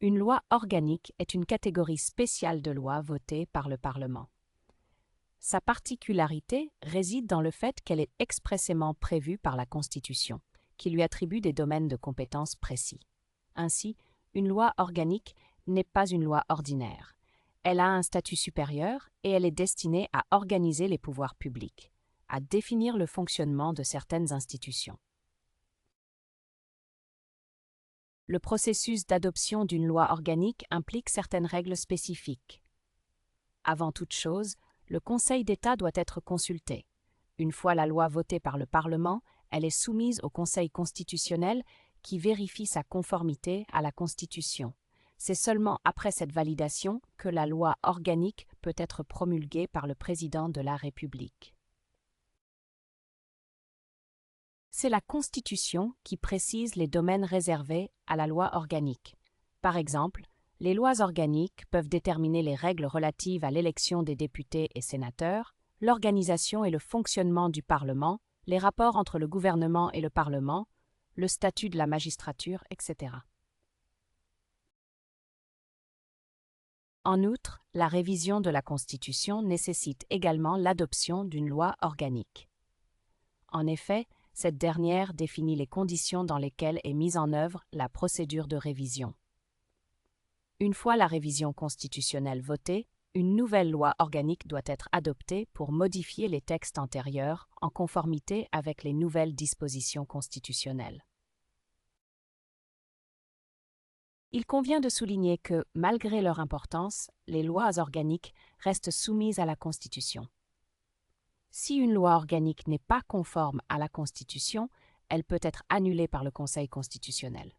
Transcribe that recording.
Une loi organique est une catégorie spéciale de lois votées par le Parlement. Sa particularité réside dans le fait qu'elle est expressément prévue par la Constitution, qui lui attribue des domaines de compétences précis. Ainsi, une loi organique n'est pas une loi ordinaire. Elle a un statut supérieur et elle est destinée à organiser les pouvoirs publics, à définir le fonctionnement de certaines institutions. Le processus d'adoption d'une loi organique implique certaines règles spécifiques. Avant toute chose, le Conseil d'État doit être consulté. Une fois la loi votée par le Parlement, elle est soumise au Conseil constitutionnel qui vérifie sa conformité à la Constitution. C'est seulement après cette validation que la loi organique peut être promulguée par le Président de la République. C'est la Constitution qui précise les domaines réservés à la loi organique. Par exemple, les lois organiques peuvent déterminer les règles relatives à l'élection des députés et sénateurs, l'organisation et le fonctionnement du Parlement, les rapports entre le gouvernement et le Parlement, le statut de la magistrature, etc. En outre, la révision de la Constitution nécessite également l'adoption d'une loi organique. En effet, cette dernière définit les conditions dans lesquelles est mise en œuvre la procédure de révision. Une fois la révision constitutionnelle votée, une nouvelle loi organique doit être adoptée pour modifier les textes antérieurs en conformité avec les nouvelles dispositions constitutionnelles. Il convient de souligner que, malgré leur importance, les lois organiques restent soumises à la Constitution. Si une loi organique n'est pas conforme à la Constitution, elle peut être annulée par le Conseil constitutionnel.